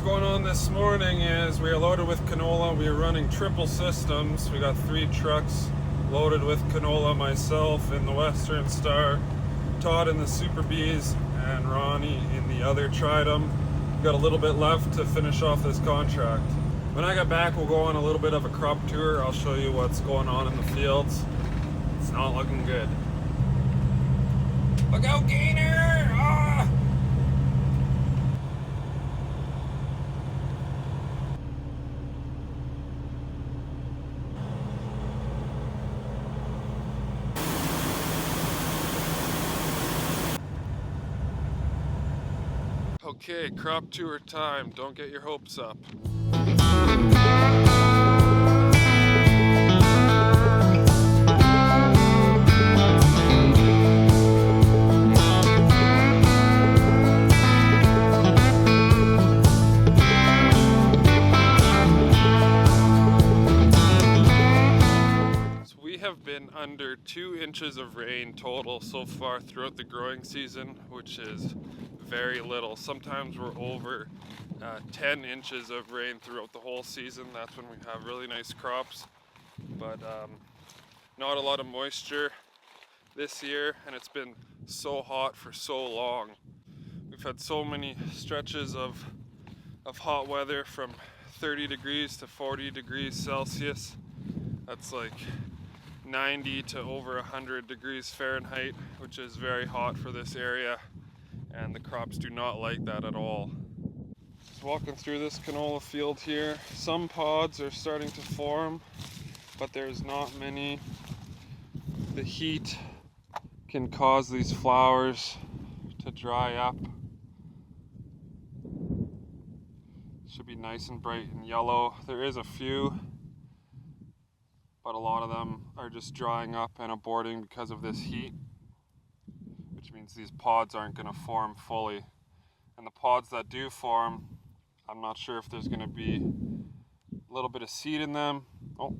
going on this morning is we are loaded with canola. We are running triple systems. We got 3 trucks loaded with canola, myself in the Western Star, Todd in the Super Bees, and Ronnie in the other Tridum. We got a little bit left to finish off this contract. When I get back, we'll go on a little bit of a crop tour. I'll show you what's going on in the fields. It's not looking good. Look out, Gainer! Ah! Okay, crop tour time. Don't get your hopes up. So we have been under 2 inches of rain total so far throughout the growing season, which is very little. Sometimes we're over 10 inches of rain throughout the whole season. That's when we have really nice crops, but not a lot of moisture this year, and it's been so hot for so long. We've had so many stretches of hot weather from 30 degrees to 40 degrees Celsius. That's like 90 to over 100 degrees Fahrenheit, which is very hot for this area. And the crops do not like that at all. Just walking through this canola field here. Some pods are starting to form, but there's not many. The heat can cause these flowers to dry up. Should be nice and bright and yellow. There is a few, but a lot of them are just drying up and aborting because of this heat, which means these pods aren't going to form fully. And the pods that do form, I'm not sure if there's going to be a little bit of seed in them. Oh,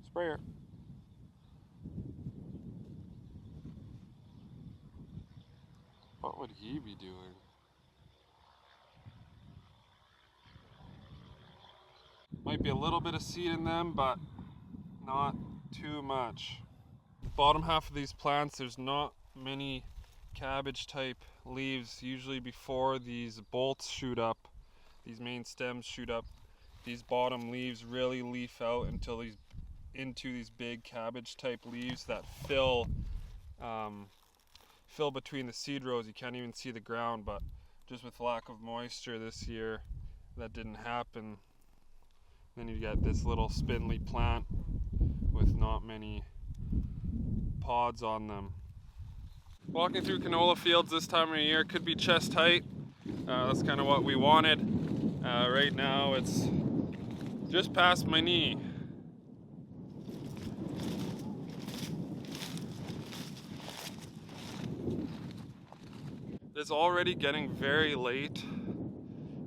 sprayer. What would he be doing? Might be a little bit of seed in them, but not too much. The bottom half of these plants, there's not many cabbage type leaves. Usually before these bolts shoot up, these main stems shoot up, these bottom leaves really leaf out until into these big cabbage type leaves that fill between the seed rows. You can't even see the ground, but just with lack of moisture this year, that didn't happen. Then you get this little spindly plant with not many pods on them. Walking through canola fields this time of year could be chest height. That's kind of what we wanted. Right now it's just past my knee. It's already getting very late,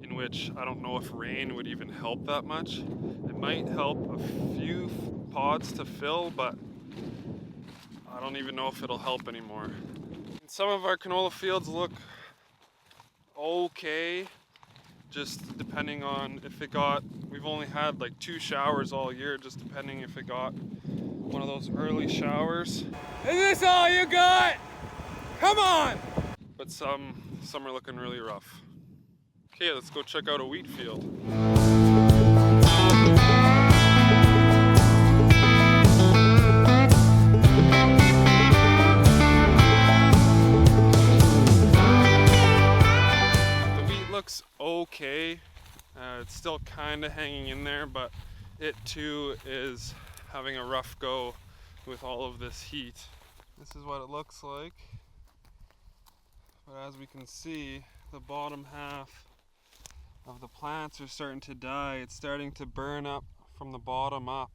in which I don't know if rain would even help that much. It might help a few pods to fill, but I don't even know if it'll help anymore. Some of our canola fields look okay, just depending on if it got, we've only had like 2 showers all year, just depending if it got one of those early showers. Is this all you got? Come on! But some are looking really rough. Okay, let's go check out a wheat field. Looks okay. It's still kind of hanging in there, but it too is having a rough go with all of this heat. This is what it looks like. But as we can see, the bottom half of the plants are starting to die. It's starting to burn up from the bottom up.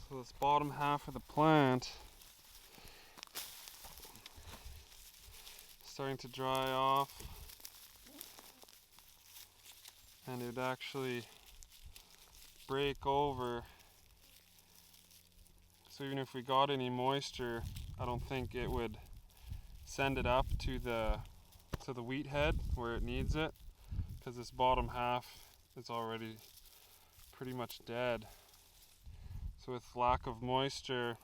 So this bottom half of the plant is starting to dry off. And it would actually break over. So even if we got any moisture, I don't think it would send it up to the wheat head where it needs it. because this bottom half is already pretty much dead. So with lack of moisture,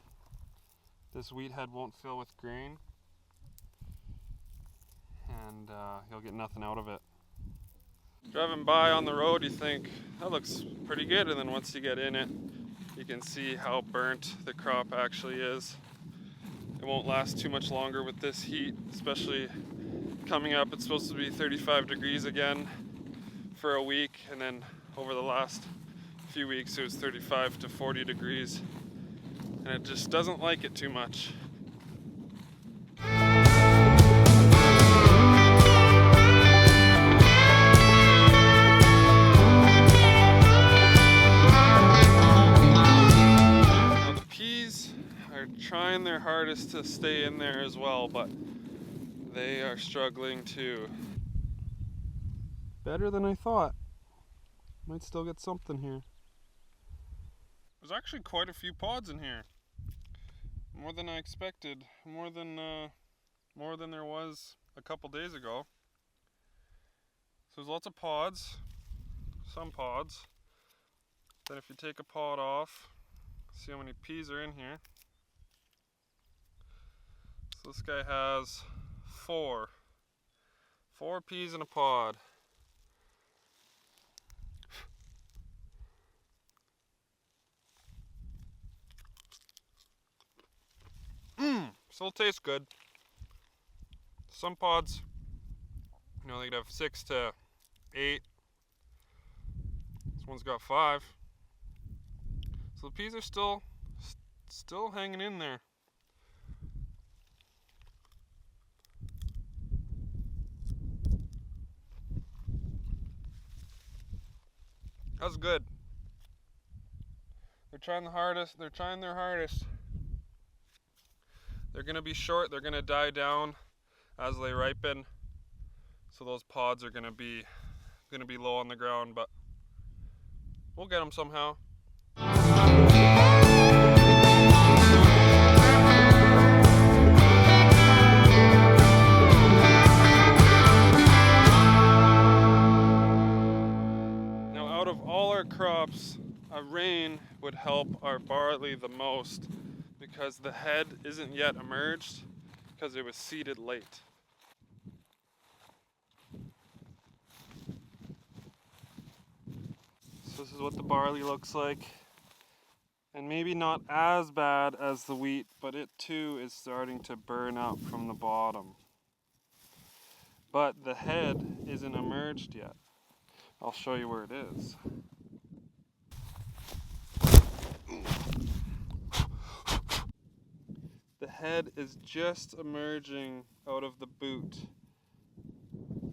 this wheat head won't fill with grain, and you'll get nothing out of it. Driving by on the road, you think, that looks pretty good, and then once you get in it, you can see how burnt the crop actually is. It won't last too much longer with this heat, especially coming up. It's supposed to be 35 degrees again for a week, and then over the last few weeks it was 35 to 40 degrees, and it just doesn't like it too much. Now the peas are trying their hardest to stay in there as well, but they are struggling too. Better than I thought. Might still get something here. There's actually quite a few pods in here. More than I expected. More than there was a couple days ago. So there's lots of pods. Some pods. Then if you take a pod off, see how many peas are in here. So this guy has 4 peas in a pod. Still tastes good. Some pods, you know, they could have 6 to 8. This one's got 5. So the peas are still hanging in there. That's good. They're trying the hardest. They're trying their hardest. They're gonna be short. They're gonna die down as they ripen. So those pods are gonna be low on the ground, but we'll get them somehow. Now, out of all our crops, a rain would help our barley the most, because the head isn't yet emerged because it was seeded late. So this is what the barley looks like, and maybe not as bad as the wheat, but it too is starting to burn up from the bottom. But the head isn't emerged yet. I'll show you where it is. The head is just emerging out of the boot.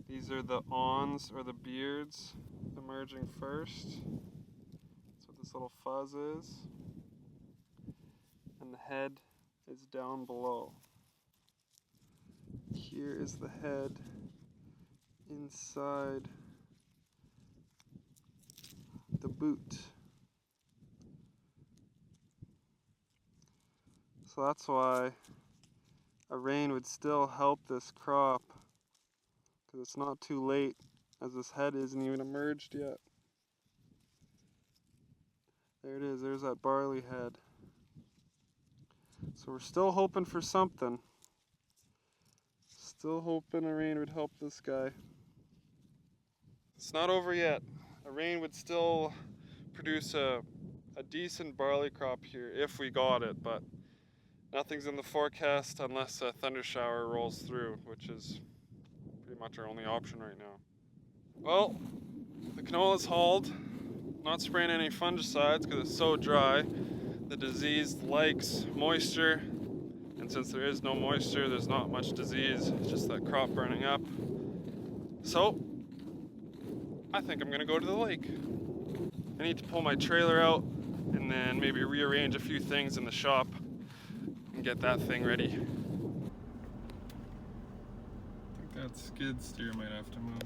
These are the awns, or the beards, emerging first. That's what this little fuzz is. And the head is down below. Here is the head inside the boot. So that's why a rain would still help this crop, because it's not too late, as this head isn't even emerged yet. There it is, there's that barley head. So we're still hoping for something. Still hoping a rain would help this guy. It's not over yet. A rain would still produce a decent barley crop here if we got it, but nothing's in the forecast unless a thunder shower rolls through, which is pretty much our only option right now. Well, the canola's hauled. Not spraying any fungicides because it's so dry. The disease likes moisture, and since there is no moisture, there's not much disease. It's just that crop burning up. So, I think I'm gonna go to the lake. I need to pull my trailer out and then maybe rearrange a few things in the shop and get that thing ready. I think that skid steer might have to move.